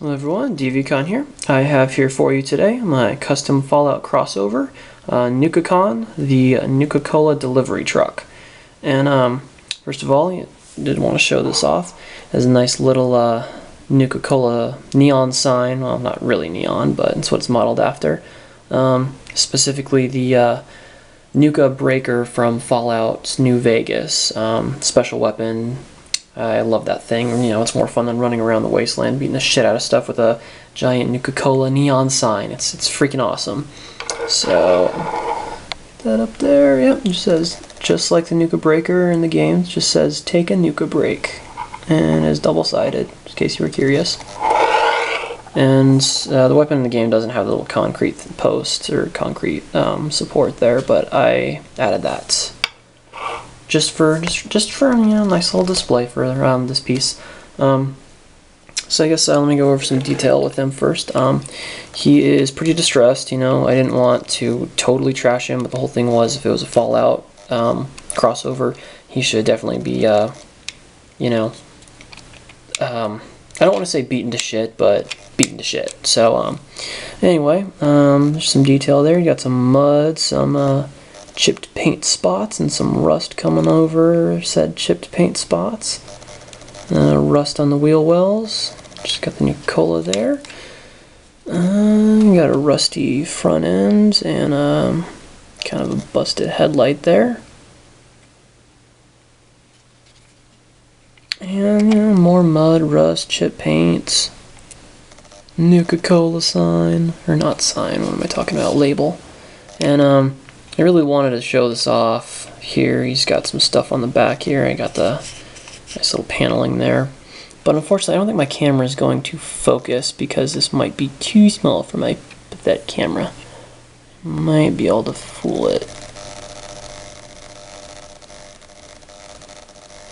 Hello everyone, Deviacon here. I have here for you today my custom Fallout crossover, Nuka-Con, the Nuka-Cola delivery truck. And first of all, I did want to show this off. It has a nice little Nuka-Cola neon sign. Well, not really neon, but it's what it's modeled after. Specifically the Nuka Breaker from Fallout New Vegas. Special weapon. I love that thing. You know, it's more fun than running around the wasteland beating the shit out of stuff with a giant Nuka-Cola neon sign. It's freaking awesome. So, that up there, yep, it just says, just like the Nuka Breaker in the game, it just says, take a Nuka break. And it's double-sided, in case you were curious. And the weapon in the game doesn't have the little concrete post or concrete support there, but I added that. Just for you know, nice little display for this piece. So I guess let me go over some detail with him first. He is pretty distressed. You know, I didn't want to totally trash him, but the whole thing was if it was a Fallout crossover, he should definitely be you know, I don't want to say beaten to shit, but beaten to shit. So anyway, there's some detail there. You got some mud, some chipped paint spots, and some rust coming over said chipped paint spots. Rust on the wheel wells. Just got the Nuka-Cola there. Got a rusty front end and kind of a busted headlight there. And you know, more mud, rust, chip paints. Nuka-Cola sign, or not sign, what am I talking about, label. And I really wanted to show this off here. He's got some stuff on the back here. I got the nice little paneling there. But unfortunately, I don't think my camera is going to focus because this might be too small for my pathetic camera. Might be able to fool it.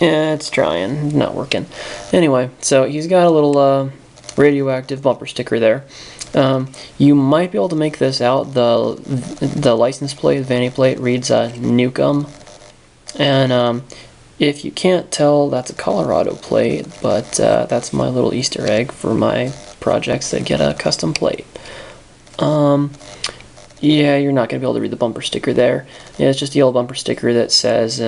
Yeah, it's trying. Not working. Anyway, so he's got a little radioactive bumper sticker there. You might be able to make this out. The license plate, the vanity plate, reads Nukem, and if you can't tell, that's a Colorado plate, but that's my little Easter egg for my projects that get a custom plate. Yeah, you're not going to be able to read the bumper sticker there. Yeah, it's just a yellow bumper sticker that says,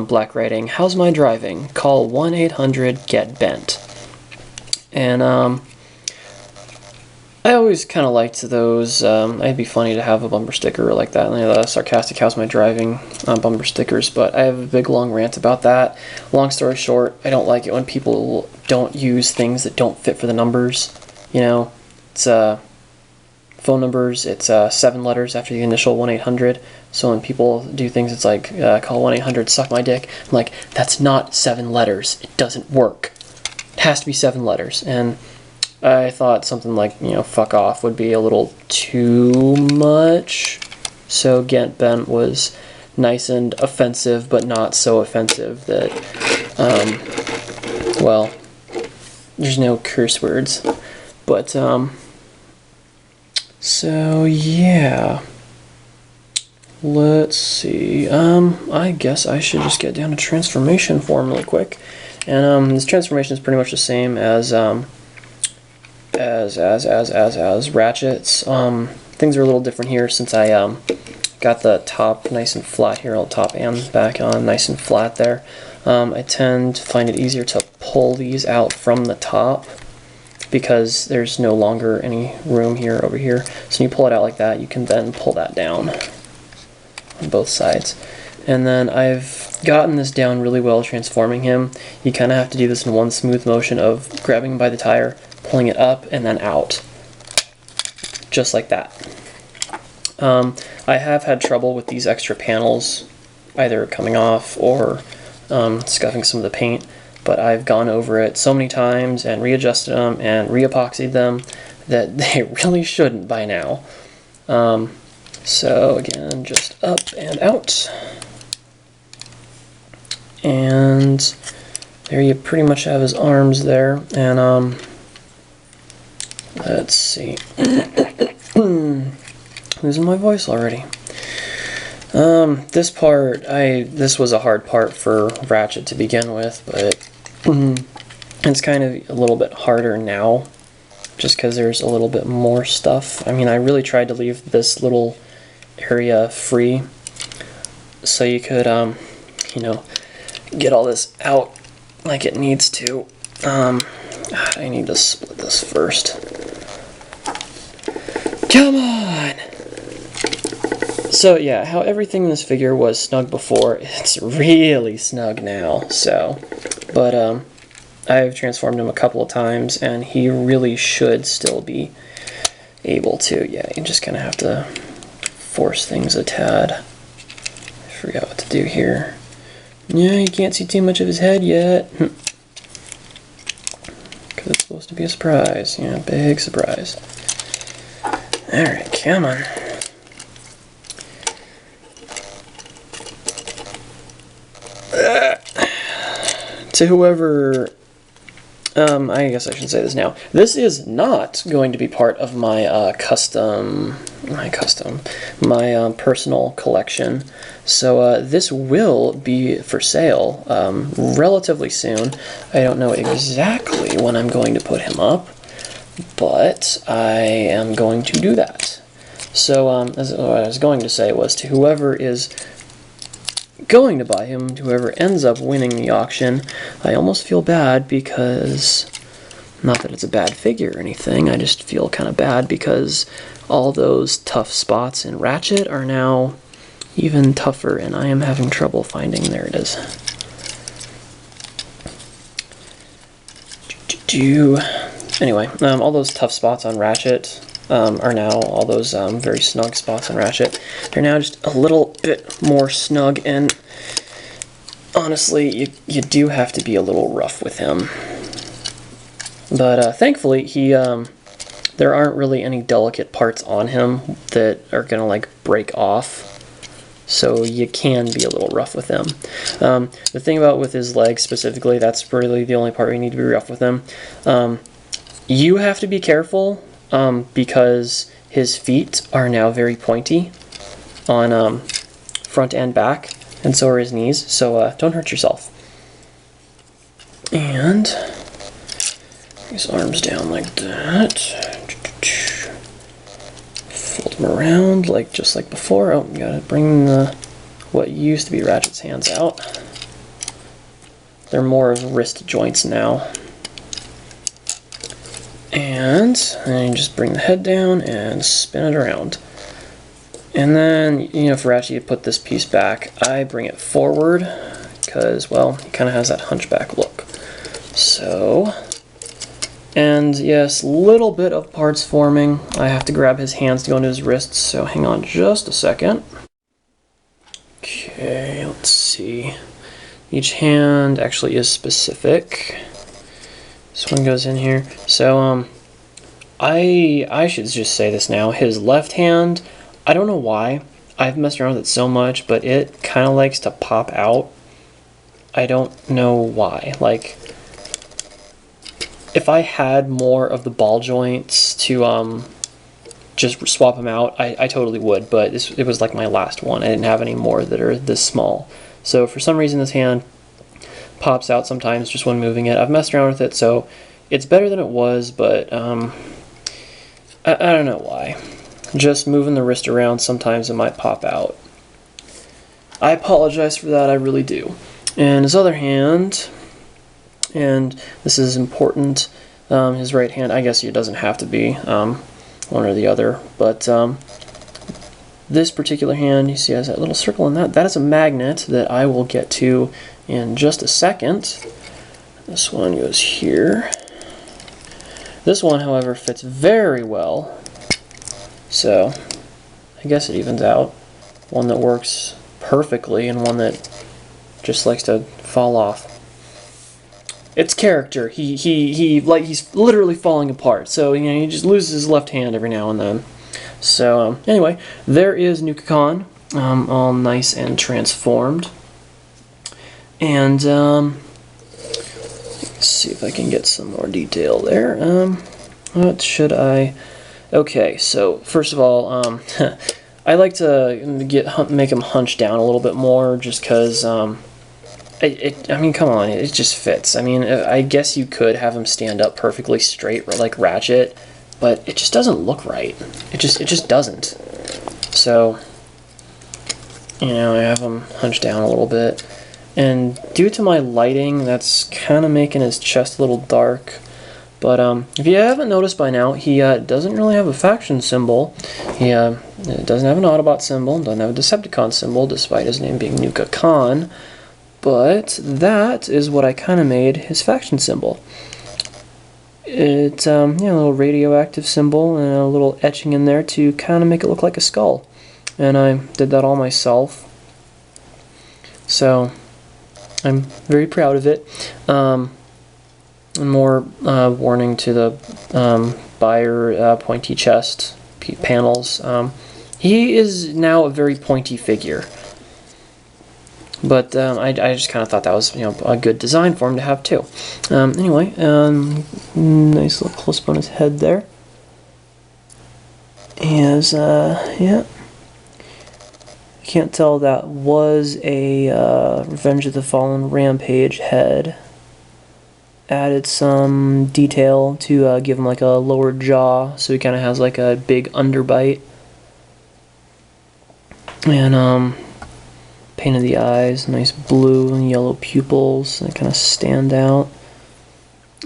black writing, "How's my driving? Call 1-800-GET-BENT." And I always kind of liked those. It'd be funny to have a bumper sticker like that, and the sarcastic "how's my driving" bumper stickers, but I have a big long rant about that. Long story short, I don't like it when people don't use things that don't fit for the numbers. You know, it's phone numbers, it's 7 letters after the initial 1-800, so when people do things, it's like, call 1-800, suck my dick. I'm like, that's not 7 letters. It doesn't work. It has to be 7 letters, and I thought something like, you know, fuck off would be a little too much. So Get Bent was nice and offensive, but not so offensive that, well, there's no curse words. But, so yeah. Let's see. I guess I should just get down to transformation form really quick. And, this transformation is pretty much the same as Ratchet's. Things are a little different here since I got the top nice and flat here, on top and back on nice and flat there. I tend to find it easier to pull these out from the top because there's no longer any room here over here. So when you pull it out like that, you can then pull that down on both sides. And then I've gotten this down really well transforming him. You kind of have to do this in one smooth motion of grabbing him by the tire, pulling it up, and then out. Just like that. I have had trouble with these extra panels either coming off or scuffing some of the paint, but I've gone over it so many times and readjusted them and re-epoxied them that they really shouldn't by now. So again, just up and out. And there you pretty much have his arms there, and let's see. Losing my voice already. This part, this was a hard part for Ratchet to begin with, but it's kind of a little bit harder now. just because there's a little bit more stuff. I mean, I really tried to leave this little area free so you could, you know, get all this out like it needs to. I need to split this first. Come on! So yeah, how everything in this figure was snug before, it's really snug now, so. But I've transformed him a couple of times, and he really should still be able to. Yeah, you just kind of have to force things a tad. I forgot what to do here. Yeah, you can't see too much of his head yet. Because it's supposed to be a surprise. Yeah, big surprise. Alright, come on. To whoever, I guess I shouldn't say this now. This is not going to be part of my my personal collection. So this will be for sale relatively soon. I don't know exactly when I'm going to put him up, but I am going to do that. So as what I was going to say was, to whoever is going to buy him, to whoever ends up winning the auction, I almost feel bad because, not that it's a bad figure or anything, I just feel kind of bad because all those tough spots in Ratchet are now even tougher, and I am having trouble finding. There it is. Anyway, all those tough spots on Ratchet are now, all those very snug spots on Ratchet, they're now just a little bit more snug, and honestly, you do have to be a little rough with him. But thankfully, there aren't really any delicate parts on him that are going to like break off, so you can be a little rough with him. The thing about with his legs specifically, that's really the only part where you need to be rough with him. You have to be careful because his feet are now very pointy on front and back, and so are his knees, so don't hurt yourself. And his arms down like that. Fold them around like just like before. Oh, you gotta bring the what used to be Ratchet's hands out. They're more of wrist joints now. And then you just bring the head down and spin it around. And then, you know, for Ratchet, you put this piece back. I bring it forward because, well, he kind of has that hunchback look. So, and yes, little bit of parts forming. I have to grab his hands to go into his wrists, so hang on just a second. Okay, let's see. Each hand actually is specific. This one goes in here. So, I should just say this now. His left hand, I don't know why. I've messed around with it so much, but it kind of likes to pop out. I don't know why. Like, if I had more of the ball joints to just swap them out, I totally would, but it was like my last one. I didn't have any more that are this small. So for some reason this hand pops out sometimes just when moving it. I've messed around with it, so it's better than it was, but I don't know why. Just moving the wrist around, sometimes it might pop out. I apologize for that, I really do. And his other hand, and this is important, his right hand, I guess it doesn't have to be one or the other, but this particular hand, you see has that little circle in that. That is a magnet that I will get to in just a second. This one goes here. This one, however, fits very well, so I guess it evens out. One that works perfectly and one that just likes to fall off. It's character. He's literally falling apart. So, you know, he just loses his left hand every now and then. So anyway, there is Nuka-Con, all nice and transformed. And let's see if I can get some more detail there. What should I? Okay, so first of all, I like to make him hunch down a little bit more, just because I mean, come on, it just fits. I mean, I guess you could have him stand up perfectly straight like Ratchet, but it just doesn't look right. It just doesn't. So, you know, I have him hunched down a little bit. And due to my lighting, that's kind of making his chest a little dark. But if you haven't noticed by now, he doesn't really have a faction symbol. He doesn't have an Autobot symbol, doesn't have a Decepticon symbol, despite his name being Nuka-Con. But that is what I kind of made his faction symbol. It's a little radioactive symbol and a little etching in there to kind of make it look like a skull. And I did that all myself. So I'm very proud of it. And more warning to the buyer pointy chest panels. He is now a very pointy figure. But I just kind of thought that was, a good design for him to have too. Anyway, nice little close-up on his head there. As yeah, can't tell that was a Revenge of the Fallen Rampage head. Added some detail to give him like a lower jaw, so he kind of has like a big underbite. And painted the eyes, nice blue and yellow pupils that kind of stand out.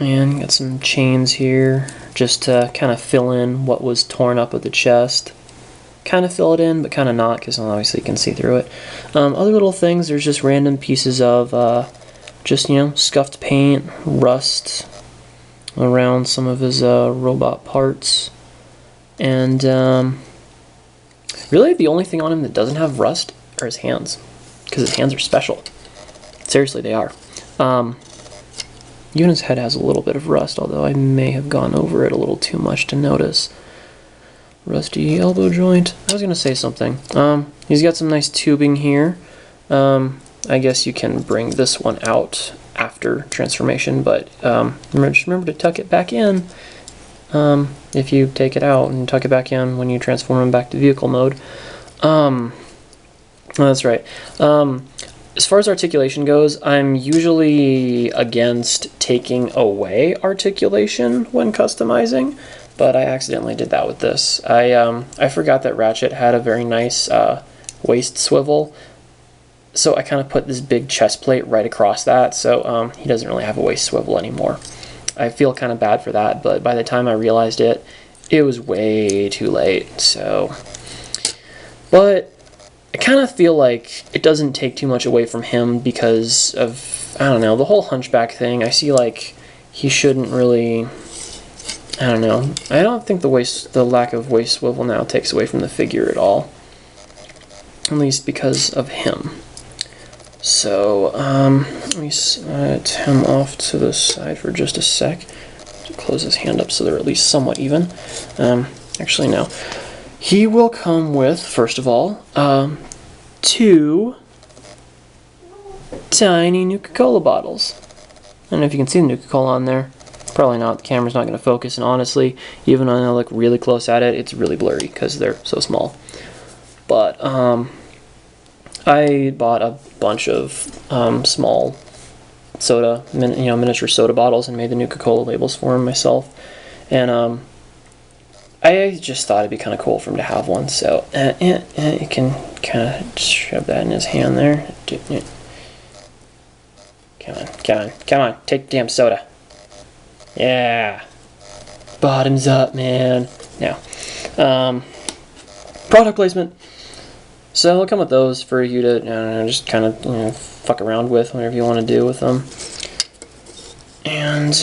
And got some chains here just to kind of fill in what was torn up at the chest. Kind of fill it in, but kind of not, because obviously you can see through it. Other little things, there's just random pieces of just, scuffed paint, rust around some of his robot parts. And really the only thing on him that doesn't have rust are his hands, because his hands are special. Seriously, they are. Even his head has a little bit of rust, although I may have gone over it a little too much to notice. Rusty elbow joint. I was going to say something. He's got some nice tubing here. I guess you can bring this one out after transformation, but just remember to tuck it back in if you take it out, and tuck it back in when you transform him back to vehicle mode. That's right. As far as articulation goes, I'm usually against taking away articulation when customizing, but I accidentally did that with this. I forgot that Ratchet had a very nice waist swivel, so I kind of put this big chest plate right across that, so he doesn't really have a waist swivel anymore. I feel kind of bad for that, but by the time I realized it, it was way too late, so... But I kind of feel like it doesn't take too much away from him because of, I don't know, the whole hunchback thing. I see like he shouldn't really, I don't know. I don't think the lack of waist swivel now takes away from the figure at all. At least because of him. So, let me set him off to the side for just a sec. To close his hand up so they're at least somewhat even. Actually, no. He will come with, first of all, 2 tiny Nuka-Cola bottles. I don't know if you can see the Nuka-Cola on there. Probably not. The camera's not going to focus, and honestly, even when I look really close at it, it's really blurry because they're so small. But I bought a bunch of small soda, miniature soda bottles, and made the Nuka-Cola labels for him myself. And I just thought it'd be kind of cool for him to have one, so you can kind of shove that in his hand there. Come on, take the damn soda. Yeah. Bottoms up, man. Now, product placement. So it'll come with those for you to, I don't know, just kind of, fuck around with, whatever you want to do with them. And,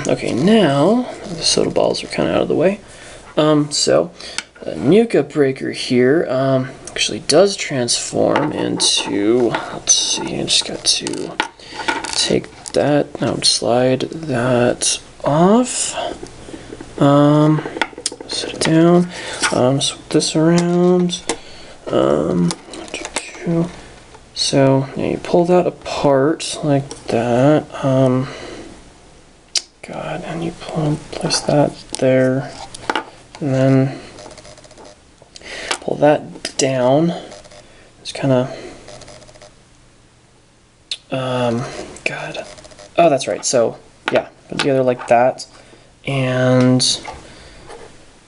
okay, now, the soda balls are kind of out of the way. So, the Nuka Breaker here, actually does transform into, let's see, I just got to take that, now slide that off, set it down, swap this around, so now you pull that apart like that, God, and you place that there, and then pull that down, just kind of God. Oh, that's right. So, yeah, put it together like that. And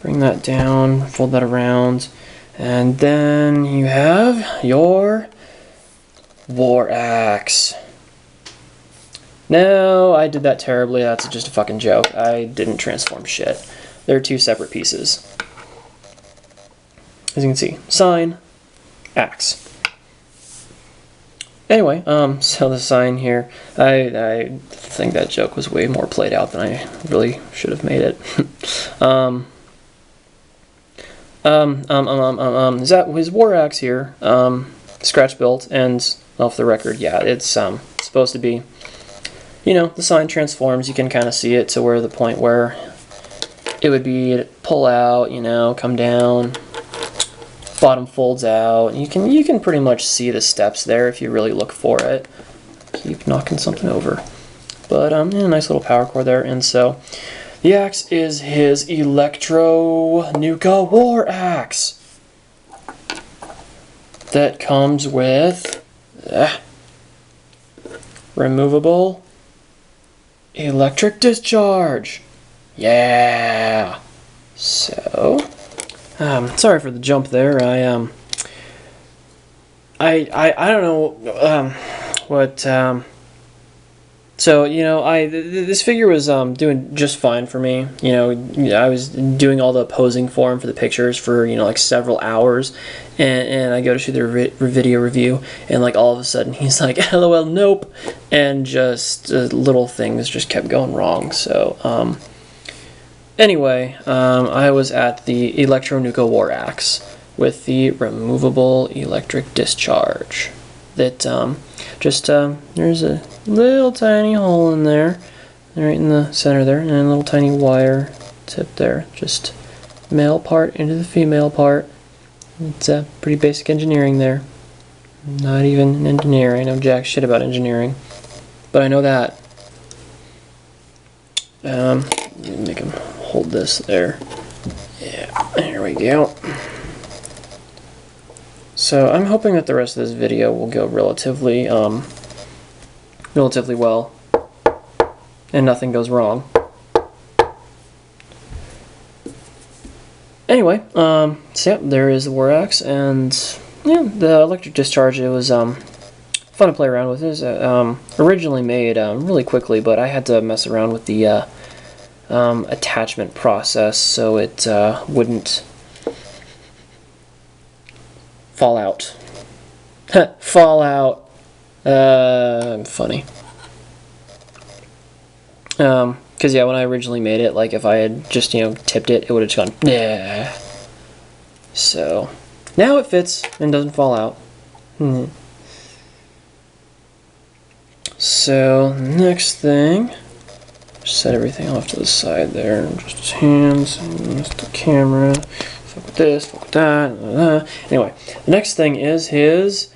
bring that down, fold that around. And then you have your War Axe. No, I did that terribly. That's just a fucking joke. I didn't transform shit. They're two separate pieces. As you can see, sign, axe. Anyway, so the sign here, I think that joke was way more played out than I really should have made it. Is that his War Axe here? Scratch built, and off the record, yeah, it's supposed to be, you know, the sign transforms. You can kind of see it to where the point where it would be pull out, you know, come down, bottom folds out. You can pretty much see the steps there if you really look for it. Keep knocking something over, but yeah, nice little power cord there. And so the axe is his Electro Nuka War Axe that comes with removable electric discharge. Yeah. So, sorry for the jump there. I don't know what. So, you know, this figure was doing just fine for me. You know, I was doing all the posing for him for the pictures for, you know, like several hours, and I go to shoot the video review, and like all of a sudden he's like, LOL, nope, and just little things just kept going wrong. So, anyway, I was at the Electro Nuka War Axe with the removable electric discharge. That there's a little tiny hole in there, right in the center there, and a little tiny wire tip there. Just male part into the female part. It's pretty basic engineering there. Not even an engineer. I know jack shit about engineering, but I know that. Make him hold this there. Yeah, there we go. So I'm hoping that the rest of this video will go relatively well, and nothing goes wrong. Anyway, so yeah, there is the War Axe, and yeah, the electric discharge. It was fun to play around with. It was originally made really quickly, but I had to mess around with the attachment process so it wouldn't fall out. Fall out. Funny. Because yeah, when I originally made it, like if I had just, you know, tipped it, it would have just gone, yeah. So, now it fits and doesn't fall out. So, next thing, set everything off to the side there, just his hands, and just the camera, fuck with this, fuck with that, Anyway, the next thing is his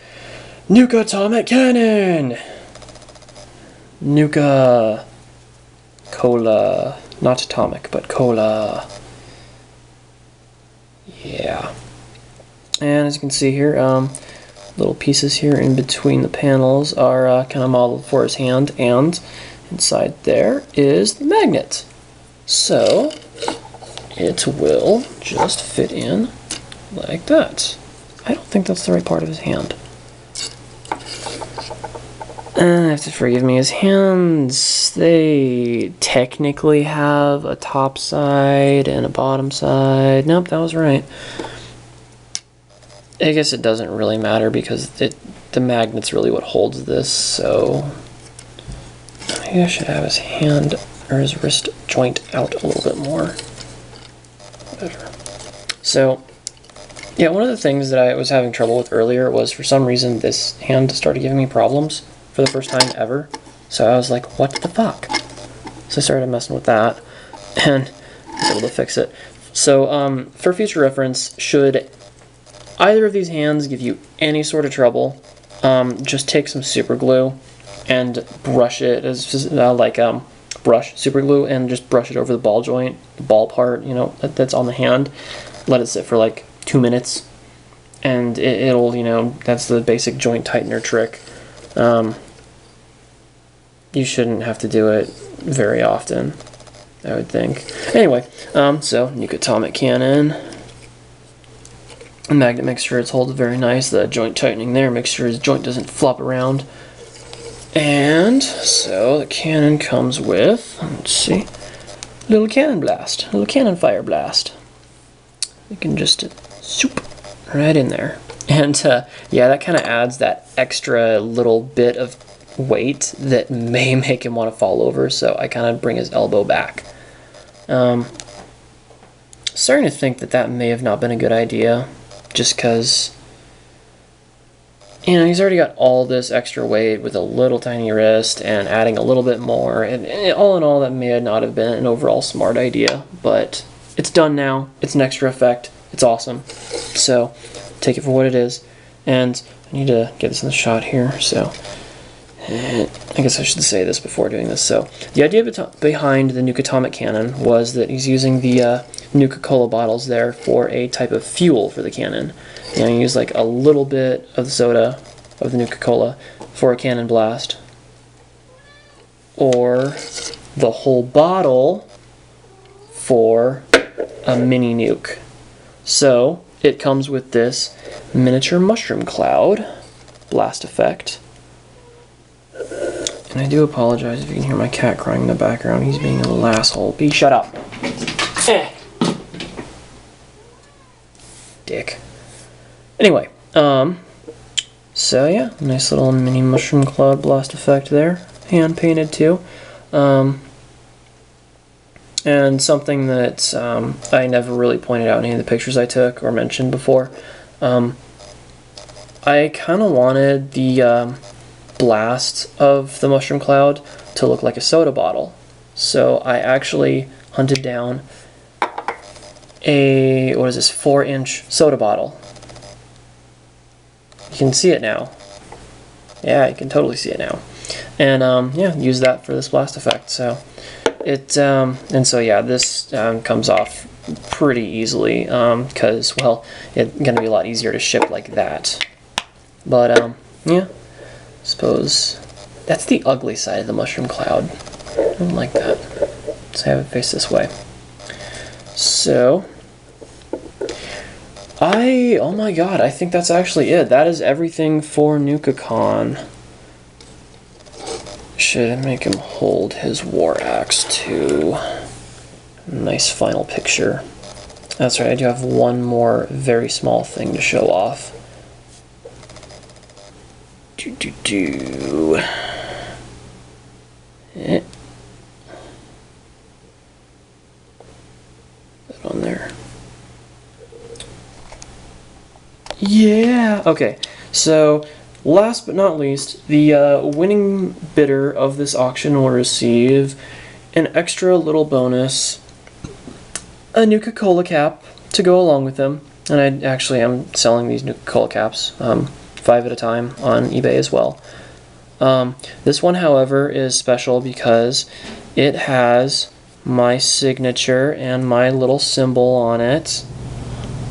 Nuka-Atomic Cannon! Nuka-Cola, not atomic, but cola. Yeah. And as you can see here, little pieces here in between the panels are kind of modeled for his hand, and inside there is the magnet. So it will just fit in like that. I don't think that's the right part of his hand. I have to forgive me, his hands, they technically have a top side and a bottom side. Nope, that was right. I guess it doesn't really matter because the magnet's really what holds this, so maybe I should have his hand or his wrist joint out a little bit more. Better. So, yeah, one of the things that I was having trouble with earlier was for some reason this hand started giving me problems for the first time ever. So I was like, what the fuck? So I started messing with that and I was able to fix it. So for future reference, should either of these hands give you any sort of trouble, just take some super glue and brush it as brush super glue and just brush it over the ball joint, the ball part, you know, that's on the hand. Let it sit for like 2 minutes and it'll, you know, that's the basic joint tightener trick. you shouldn't have to do it very often, I would think. Anyway, so Nuka-Atomic Cannon. Magnet makes sure it's holds very nice. The joint tightening there makes sure his joint doesn't flop around. And so the cannon comes with, let's see, little cannon blast, little cannon fire blast. You can just swoop right in there. And yeah, that kind of adds that extra little bit of weight that may make him want to fall over, so I kind of bring his elbow back. Starting to think that that may have not been a good idea, just because, you know, he's already got all this extra weight with a little tiny wrist, and adding a little bit more, and all in all, that may not have been an overall smart idea, but it's done now. It's an extra effect. It's awesome. So take it for what it is. And I need to get this in the shot here, so I guess I should say this before doing this. So the idea behind the Nuka-Atomic Cannon was that he's using the Nuka-Cola bottles there for a type of fuel for the cannon. You know, you use like a little bit of the soda, of the Nuka-Cola, for a cannon blast, or the whole bottle for a mini nuke. So it comes with this miniature mushroom cloud blast effect. And I do apologize if you can hear my cat crying in the background. He's being a little asshole. Be shut up. Dick. Anyway, so yeah, nice little mini mushroom cloud blast effect there. Hand painted too. And something that I never really pointed out in any of the pictures I took or mentioned before. I kind of wanted the blast of the mushroom cloud to look like a soda bottle. So I actually hunted down a, what is this, 4-inch soda bottle. You can see it now. Yeah, you can totally see it now. And yeah, use that for this blast effect. So it, and so yeah, this comes off pretty easily because, well, it's going to be a lot easier to ship like that. But yeah, I suppose that's the ugly side of the mushroom cloud. I don't like that. Let's have it face this way. So, oh my god, I think that's actually it. That is everything for Nuka-Con. Should make him hold his war axe too. Nice final picture. That's right, I do have one more very small thing to show off. Eh. That on there. Yeah! Okay, so last but not least, the winning bidder of this auction will receive an extra little bonus, a Nuka-Cola cap to go along with them. And I actually am selling these Nuka-Cola caps, 5 at a time on eBay as well. This one, however, is special because it has my signature and my little symbol on it.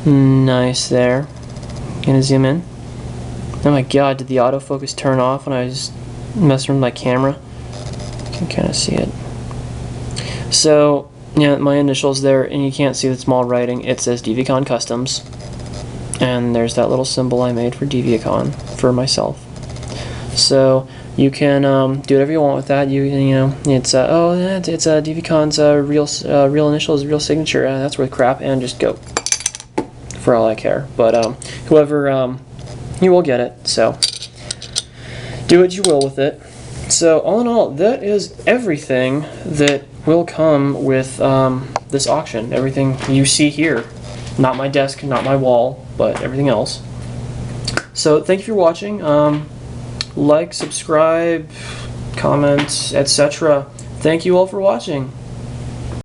Nice there. Gonna zoom in. Oh my god, did the autofocus turn off when I was messing with my camera? You can kind of see it. So, yeah, my initials there, and you can't see the small writing. It says Deviacon Customs. And there's that little symbol I made for Deviacon for myself. So you can do whatever you want with that. You know, it's it's Deviacon's real initials, real signature. That's worth crap, and just go for all I care. But whoever you will get it. So do what you will with it. So all in all, that is everything that will come with this auction. Everything you see here. Not my desk, not my wall, but everything else. So thank you for watching. Like, subscribe, comment, etc. Thank you all for watching.